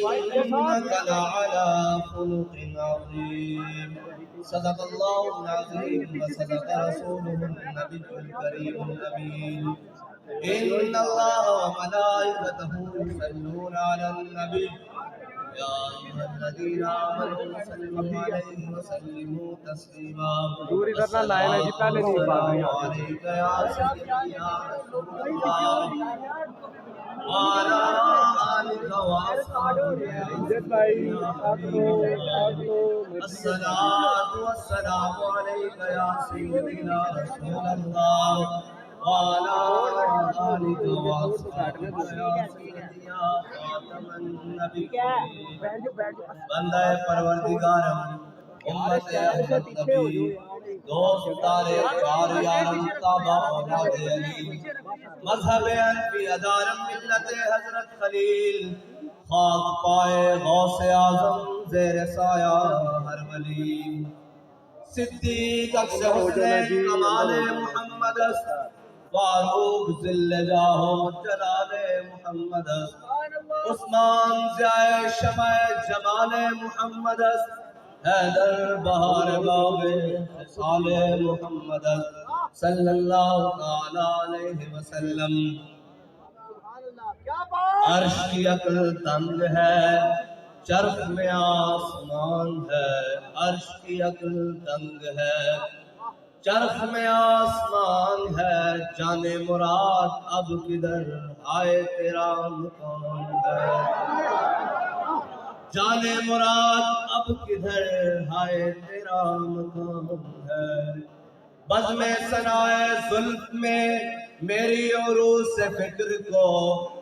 وإنك لعلى خلق عظيم صدق الله العظيم وصدق رسوله النبي الكريم الأمين إن الله وملائكته يصلون على النبي يا أيها الذين آمنوا صلوا عليه وسلموا تسليما الصلاة والسلام عليك يا سيدي يا رسول الله وعلى آلك وأصحابك يا سيدي يا حبيب الله الصلاة والسلام عليك يا سيدي يا رسول الله وعلى آلك وأصحابك يا سيدي يا خاتم النبيين بندہ پروردگارم امت احمد نبی دوست تارے چار یارم تابع اولاد علی مذہب انفی ادارم ملت حضرت خلیل خاک پائے غوث اعظم زیر سایہ ہر ولی صدیق اکثر حسین کمال محمد فاروق ذل جاہ جلال محمد عثمان ضیاء شمع جمال محمد حیدر بہار باغ خصال محمد صلی اللہ تعالی علیہ وسلم عرش کی عقل تنگ ہے چرخ میں آسمان ہے عرش کی عقل تنگ ہے چرخ میں آسمان ہے جانے مراد اب کدھر آئے تیرا مقام ہے جانے مراد اب کدھر آئے تیرا مقام ہے بزم ثنائے زلف میں میری عروس فکر کو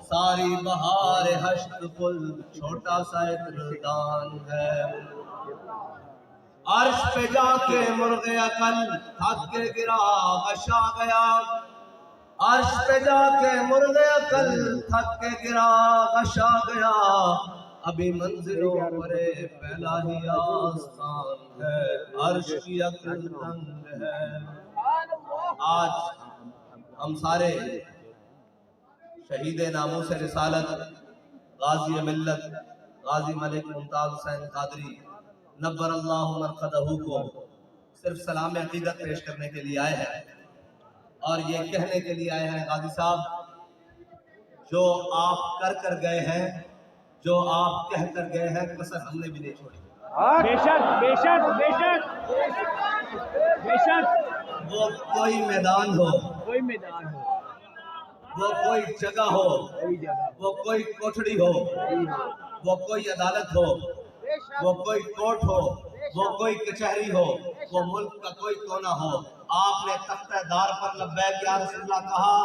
ساری بہار حشت پل چھوٹا سا اتردان ہے عرش پہ جا کے مرغ عقل تھک کے گرا غشا گیا عرش پہ جا کے مرغ عقل تھک کے گرا غشا گیا ابھی منزلوں پر پہلا ہی آسمان ہے عرش کی عقل تنگ ہے آج ہم سارے شہید ناموس رسالت غازی ملت غازی ملک ممتاز حسین قادری نبر اللہ مرقدہ کو صرف سلام عقیدت پیش کرنے کے لیے آئے ہیں اور یہ کہنے کے لیے آئے ہیں غازی صاحب جو آپ کر گئے ہیں جو آپ کہہ کر گئے ہیں کسر ہم نے بھی نہیں چھوڑی بے شک بے شک بے شک بے شک وہ کوئی میدان ہو کوئی میدان ہو وہ کوئی جگہ ہو وہ کوئی کوٹھڑی ہو وہ کوئی عدالت ہو وہ کوئی کوٹ ہو وہ کوئی کچہری ہو وہ ملک کا کوئی کونا ہو آپ نے تختہ دار پر لبیک یا رسول اللہ کہا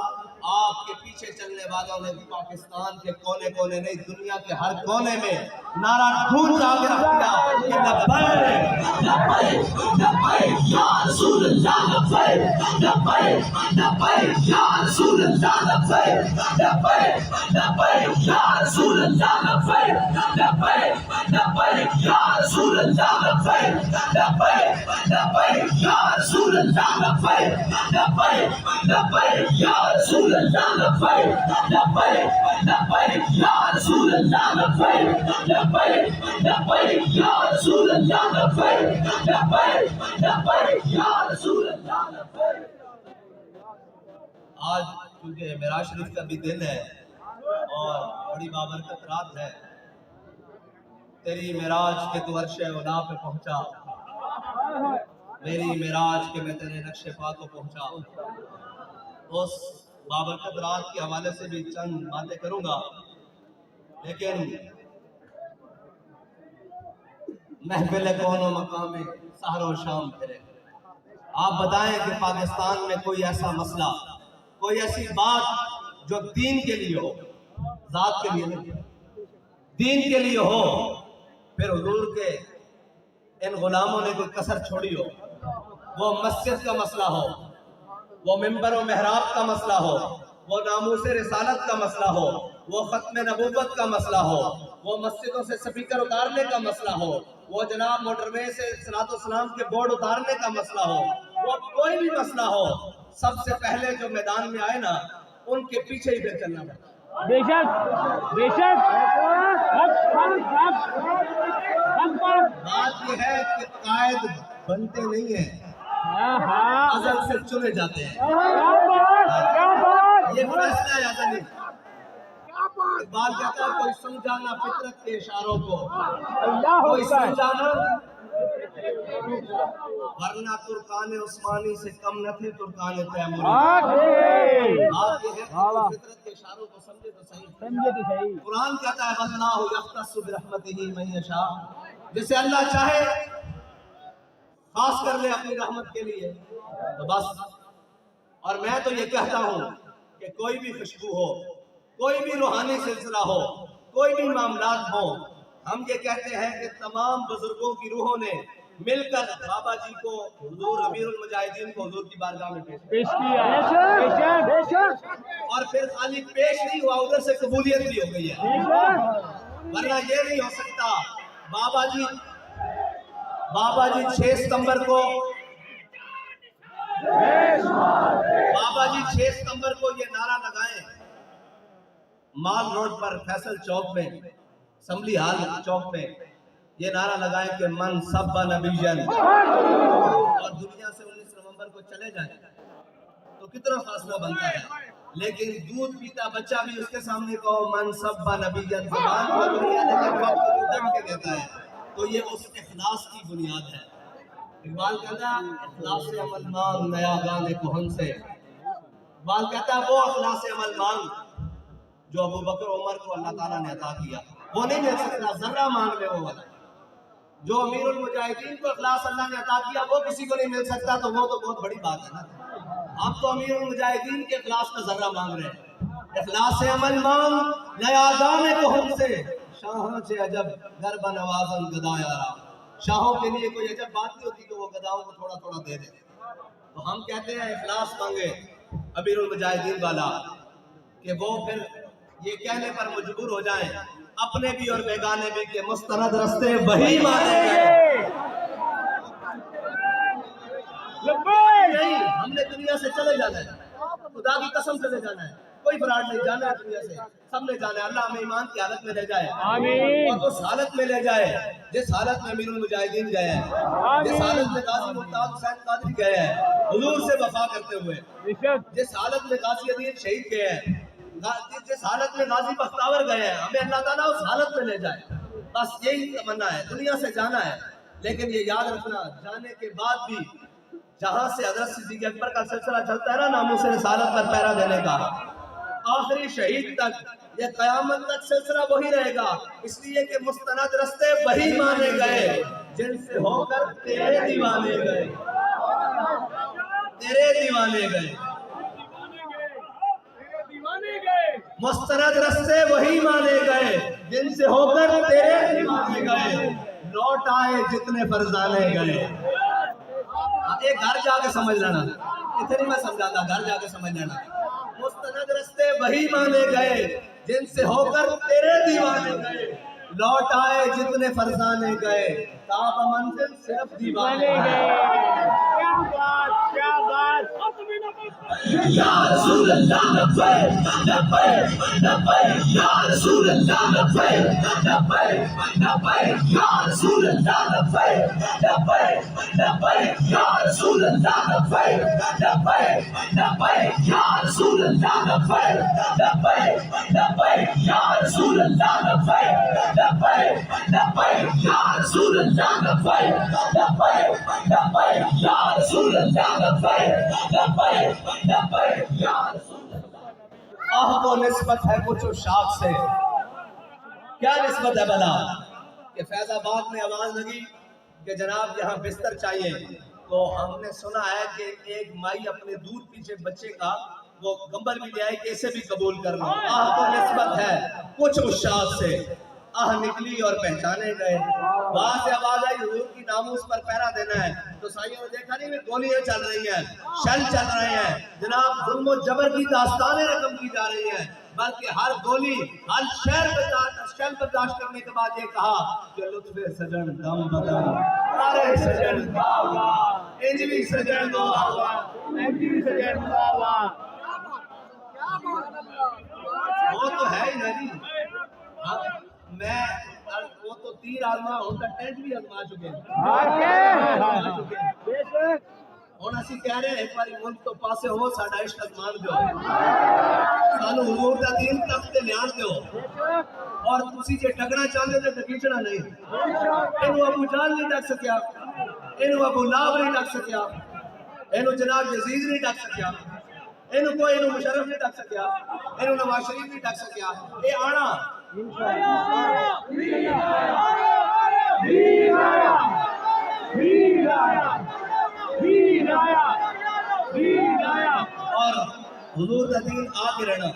آپ کے پیچھے چلنے والوں نے پاکستان کے کونے کونے نہیں دنیا کے ہر کونے میں نعرہ گونج آ کے رکھ دیا کہ لبیک لبیک لبیک یا رسول اللہ لبیک لبیک لبیک یا رسول اللہ لبیک لبیک لبیک یا رسول اللہ لبیک لبیک لبیک یا رسول اللہ لبیک لبیک لبیک یا رسول اللہ لبیک لبیک لبیک یا رسول اللہ لبیک لبیک لبیک یا رسول اللہ لبیک لبیک لبیک یا رسول اللہ لبیک لبیک لبیک یا رسول اللہ لبیک آج کیونکہ معراج شریف کا بھی دن ہے اور بڑی بابرکت رات ہے تیری معراج کے تو عرش اولا پہ پہنچا میری معراج کے میں تیرے نقش پا کو پہنچا اس بابرکت رات کے حوالے سے بھی چند باتیں کروں گا لیکن محفل کون و مقام سحر و شام پھرے آپ بتائیں کہ پاکستان میں کوئی ایسا مسئلہ کوئی ایسی بات جو دین کے لیے ہو ذات کے لیے نہیں دین کے لیے ہو پھر حضور کے ان غلاموں نے کوئی کسر چھوڑی ہو وہ مسجد کا مسئلہ ہو وہ منبر و محراب کا مسئلہ ہو وہ ناموس رسالت کا مسئلہ ہو وہ ختم نبوت کا مسئلہ ہو وہ مسجدوں سے سپیکر اتارنے کا مسئلہ ہو وہ جناب موٹر وے سے صلاۃ والسلام کے بورڈ اتارنے کا مسئلہ ہو وہ کوئی بھی مسئلہ ہو سب سے پہلے جو میدان میں آئے نا ان کے پیچھے ہی پھر چلنا پڑتا بے شک بے شک بات یہ ہے کہ قائد بنتے نہیں ہیں، ازل سے چنے جاتے ہیں۔ یہ فیصلہ ہے ازلی۔ اقبال کہتا ہے کوئی سمجھانا فطرت کے اشاروں کو، کوئی سمجھانا، ورنہ ترکان عثمانی سے کم نہ تھے ترکان تیموری۔ بات یہ ہے کہ کوئی فطرت کے اشاروں کو سمجھے تو صحیح۔ قرآن کہتا ہے واللہ یختص برحمتہ من یشاء، جسے اللہ چاہے خاص کر لے اپنی رحمت کے لیے تو بس۔ اور میں تو یہ کہتا ہوں کہ کوئی بھی خوشبو ہو، کوئی بھی روحانی سلسلہ ہو، کوئی بھی معاملات ہو، ہم یہ کہتے ہیں کہ تمام بزرگوں کی روحوں نے مل کر بابا جی کو، حضور امیر المجاہدین کو حضور کی بارگاہ میں پیش کیا، اور پھر خالی پیش نہیں ہوا، ادھر سے قبولیت بھی ہو گئی ہے۔ ورنہ یہ نہیں ہو سکتا۔ بابا جی 6 ستمبر کو یہ نعرہ لگائیں مال روڈ پر فیصل چوک میں، اسمبلی ہال چوک میں، یہ نعرہ لگائیں کہ من سب نبیًا، اور دنیا سے 19 نومبر کو چلے جائیں تو کتنا فاصلہ بنتا ہے۔ لیکن دودھ پیتا بچہ بھی اس کے سامنے کہو من سب نبیًا، زبان پر دنیا لیکن وقت دم کے کہتا ہے، تو یہ اس اخلاص کی بنیاد ہے۔ اقبال کہتا ہے اخلاص عمل مانگ نیا گانے کہن سے، اقبال کہتا ہے وہ اخلاص عمل مانگ جو ابو بکر عمر کو اللہ تعالیٰ نے عطا کیا، وہ نہیں مل سکتا، ذرہ مانگ لے وہ والا۔ جو امیر المجاہدین کو اخلاص اللہ نے عطا کیا وہ کسی کو نہیں مل سکتا، تو وہ تو بہت بڑی بات ہے نا۔ آپ تو امیر المجاہدین کے اخلاص کا ذرہ مانگ رہے ہیں۔ اخلاص عمل مانگ نیا گانے کہن سے، شاہاں سے عجب گرب نوازن گدا یارا، شاہوں کے لیے کوئی عجب بات نہیں ہوتی کہ وہ گداؤں کو تھوڑا تھوڑا دے دیں۔ تو ہم کہتے ہیں اخلاص مانگے امیر المجاہدین والا کہ وہ پھر یہ کہنے پر مجبور ہو جائیں اپنے بھی اور بیگانے بھی کہ مستند رستے وہی مانے گئے۔ نہیں، ہم نے دنیا سے چلے جانا ہے، خدا کی قسم چلے جانا ہے، کوئی فراڈ نہیں، جانا ہے دنیا سے، سب نے جانا ہے۔ اللہ ہمیں ایمان کی حالت میں لے جائے اور اس حالت میں لے جائے جس حالت میں امیر المجاہدین گئے ہیں، جس حالت میں غازی ممتاز حسین قادری گئے ہیں حضور سے وفا کرتے ہوئے، جس حالت میں غازی عدید شہید گئے ہیں، جس حالت میں غازی بختاور گئے ہیں، ہمیں اللہ تعالیٰ اس حالت میں لے جائے، بس یہی تمنا ہے۔ دنیا سے جانا ہے، لیکن یہ یاد رکھنا جانے کے بعد بھی جہاں سے حضرت صدیق اکبر کا سلسلہ چلتا ہے نا ناموس رسالت پر پہرا دینے کا، آخری شہید تک، یہ قیامت تک سلسلہ وہی رہے گا، اس لیے کہ مستند رستے وہی مانے گئے جن سے ہو کر تیرے دیوانے گئے، تیرے دیوانے گئے۔ مستند رستے وہی مانے گئے جن سے ہو کر تیرے دیوانے گئے، لوٹ آئے جتنے فرزانے گئے۔ ایک گھر جا کے سمجھ لینا، اتنی میں سمجھاتا، گھر جا کے سمجھ لینا۔ مستند رستے وہی مانے گئے جن سے ہو کر تیرے دیوانے گئے، لوٹ آئے جتنے فرزانے گئے، تاب منزل صرف دیوانے گئے۔ کیا بات یا رسول اللہ لبیک لبیک لبیک یا رسول اللہ لبیک لبیک لبیک یا رسول اللہ لبیک لبیک لبیک یا رسول اللہ لبیک لبیک لبیک یا رسول اللہ لبیک لبیک لبیک یا رسول اللہ لبیک لبیک لبیک یا رسول اللہ لبیک لبیک لبیک یا رسول اللہ لبیک لبیک لبیک یا رسول اللہ۔ آہ وہ نسبت ہے کچھ شاخ سے، کیا نسبت ہے بلا کہ فیض آباد میں آواز لگی کہ جناب یہاں بستر چاہیے، تو ہم نے سنا ہے کہ ایک مائی اپنے دودھ پیچھے بچے کا وہ کمبل بھی لے آئی کہ اسے بھی قبول کر لو۔ آہ وہ نسبت ہے کچھ اس شاخ سے، آہ نکلی اور پہچانے گئے، وہاں سے آواز آئی حضور کی ناموس پر پہرا دینا ہے، تو سائیوں نے دیکھا نہیں گولیاں چل رہی ہیں، شل چل رہے ہیں، جناب ظلم و جبر کی داستانیں رقم کی جا رہی ہیں، بلکہ ہر گولی ہر شل برداشت کرنے کے بعد یہ کہا کہ لطف سجن دم بدن، ارے سجن بابا انجوی سجن بابا انجوی سجن بابا، وہ تو ہے ہی نہیں۔ میں تیر آزما ان کا ٹینٹ بھی آزما چکے ہیں ہوں اسی کہہ رہے ہیں ایک بار ملک تو پاسے ہو ساڈا عشق مان دو سانو حضور دا دین تک تے لیان دیو اور تسی جے ڈگنا چاہندے تے ڈکیچنا نہیں اینو ابو جہل نہیں ڈک سکیا اینو ابو لہب نہیں ڈک سکیا اینو جناب یزید نہیں ڈک سکیا اینو مشرف نہیں ڈک سکیا اینو نواز شریف نہیں ڈک سکیا اے آنا اور حضور دا دین آ کے رہنا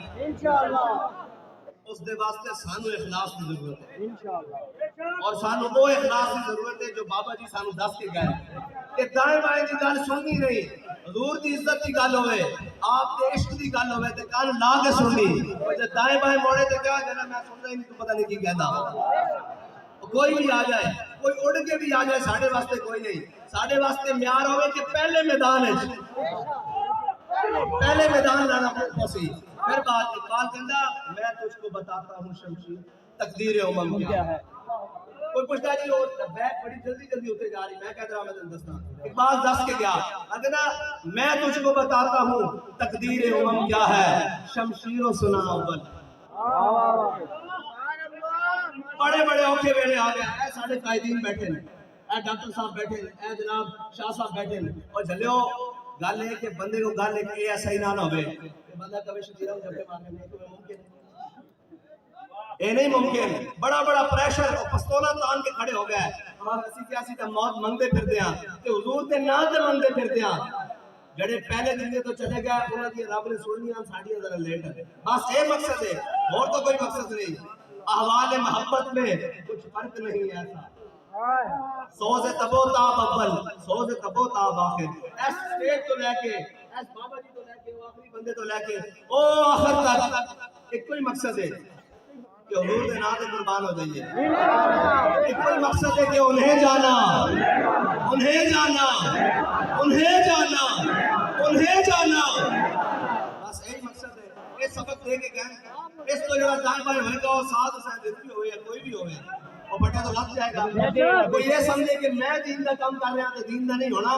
اس دے واسطے سانو اخلاص کی ضرورت ہے اور سانو وہ اخلاص کی ضرورت ہے جو بابا جی سانو دس کے گئے کہ دائیں بائیں دی گل سننی نہیں حضور دی عزت کی گل ہوئے آپ کے عشق کی گل ہوئے تے کان لا کے سننی جے دائیں بائیں موڑے تے کیا جنا میں سننا ہی نہیں تو پتہ نہیں کی کہندا کوئی بھی آ جائے کوئی اڑ کے بھی آ جائے ساڈے واسطے کوئی نہیں ساڈے واسطے معیار ہوئے کہ پہلے میدان لانا پوسی پھر بات اقبال کہندا میں تجھ کو بتاتا ہوں شمشیر تقدیر امم کیا ہے کوئی پوچھتا ہے جی وہ بیک بڑی جلدی ہوتے جا رہی میں کہتا رہا میں تمہیں دستا اقبال دس کے گیا اگر میں تجھ کو بتاتا ہوں تقدیر امم کیا ہے شمشیر و سنا اول بڑے بڑے اوکھے ویلے آ گئے اے ساڈے قائدین بیٹھے ہیں اے ڈاکٹر صاحب بیٹھے ہیں اے جناب شاہ صاحب بیٹھے ہیں اور جھلیو گل ہے کہ بندے کو گل ہے کہ یہ ایسا ہی نہ ہوئے کہ بندہ کبھی شکیرہ جھپے مارنے میں تو ممکن ہے اے نہیں ممکن بڑا بڑا پریشر اور پستولہ تان کے کھڑے ہو گئے ہمارا اسی کیاسی تے موت منگتے پھر دیاں کہ حضور تے نا تے منگتے پھر دیاں جڑے پہلے دن تو چلے گئے انہاں دی رب نے سننیاں ساڈیاں ذرا لیٹ ہے بس یہ مقصد ہے اور تو کوئی مقصد نہیں احوال محبت میں کچھ فرق نہیں ہے ایسا سوز تبو تاب اول سوز تبو تاب آخر ایس سٹیج تو لے کے ایس بابا جی تو لے کے وہ آخری بندے تو لے کے او آخر تک ایک کوئی مقصد ہے کہ حضور دے نام تے قربان ہو جائیے ایک کوئی مقصد ہے کہ انہیں جانا بس یہی مقصد ہے یہ سبق دے کے گئے اس تو جڑا دائیں بائیں ہوئے گا وہ ساتھ حسین دیتی ہوئے یا کوئی بھی ہوئے اور بٹا تو لگ جائے گا کوئی یہ سمجھے کہ میں دین کا کام کر رہا تو دین کا نہیں ہونا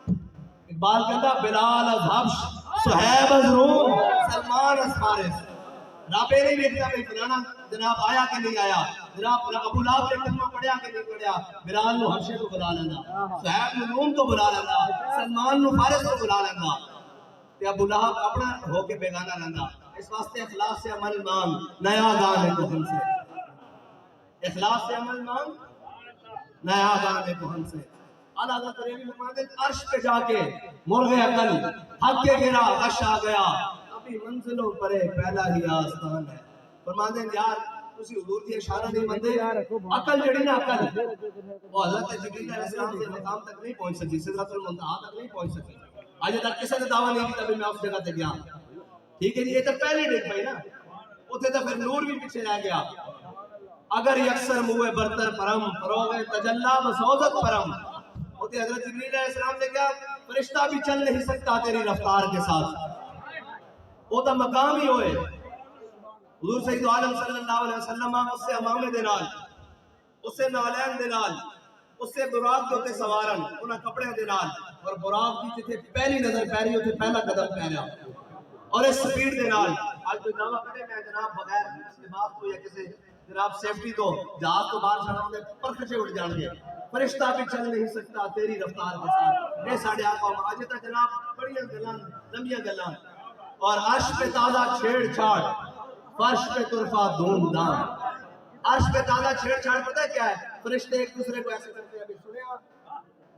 اقبال کہتا بلال از حبش صہیب از روم سلمان از فارس رابے نہیں دیکھتا بھئی فلانا جناب آیا کہ نہیں آیا جناب ابو لہب نے کلمہ پڑھیا کہ نہیں پڑھیا بلال نو حبشے کو بلا لینا صہیب نو روم کو بلا لینا سلمان نو فارس کو بلا لینا کہ ابو لہب اپنا ہو کے بیگانہ رہنا اس واسطے اخلاص سے عمل مانگ نیا گان ہے کوہن سے اخلاص سے عمل مانگ نیا گان ہے کوہن سے اللہ تعالیٰ کریمی فرماتے عرش پہ جا کے مرغ عقل حق کے گرا غش آ گیا ابھی منزلوں پرے پہلا ہی آستان ہے فرماتے ہیں یار تسی حضور دی اشارہ نہیں مندے عقل جڑی نا عقل وہ حضرت جبریل علیہ السلام سے مقام تک نہیں پہنچ سکی سدرۃ المنتہا تک نہیں پہنچ سکی آج تک کسی نے دعویٰ نہیں کیا میں اس جگہ تے گیا ٹھیک ہے جی یہ تو پہلی ڈیک بھائی نا اتنے تو پھر نور بھی پیچھے رہ گیا اگر یکسر موے برتر پرم فروغ تجلا بسوزت پرم ہوتے حضرت جبریل علیہ السلام نے کہا فرشتہ بھی چل نہیں سکتا تیری رفتار کے ساتھ وہ تو مقام ہی ہوئے حضور سید عالم صلی اللہ علیہ وسلم اس سے امامے دینال اس سے نالین دینال اس سے براق کے ہوتے سوارن انہاں کپڑے دینال اور براق کی جتے پہلی نظر پیری ہوتے پہلا قدم پہنا اور اس سپیڈ دینال آج کوئی دعویٰ کرے میں جناب بغیر لباس کو یا کسی جناب سیفٹی تو جہاز تو باہر چڑھا ہوتے پرکھچے اٹھ جان گے فرشتہ بھی چل نہیں سکتا تیری رفتار کے ساتھ اے ساڑھے آقا آج تک جناب بڑیاں گلان لمبیاں گلان اور عرش پہ تازہ چھیڑ چھاڑ فرش پہ طرفہ دھوم دھام عرش پہ تازہ چھیڑ چھاڑ پتہ کیا ہے فرشتے ایک دوسرے کو ایسے کرتے ہیں ابھی سنے آپ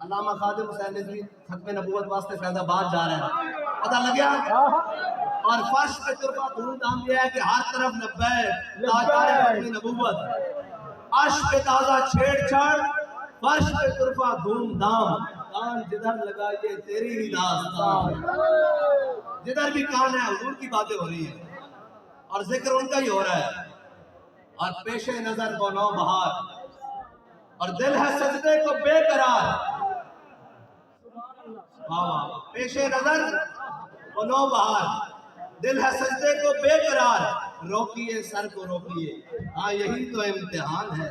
علامہ خادم حسین نظری ختم نبوت واسطے فیض آباد جا رہے ہیں پتہ لگیا اور فرش پہ طرفہ دھوم دھام یہ ہے کہ ہر طرف لبیک تاجدار ختم نبوت عرش پہ تازہ چھیڑ چھاڑ فرش پہ طرفہ دھوم دھام کان جدھر لگائیے تیری ہی داستان جدھر بھی کان ہے حضور کی باتیں ہو رہی ہیں اور ذکر ان کا ہی ہو رہا ہے اور پیش نظر کو نو بہار اور دل ہے سجدے کو بے قرار پیش نظر کو نو بہار دل ہے سجدے کو بے قرار روکیے سر کو روکیے ہاں یہی تو امتحان ہے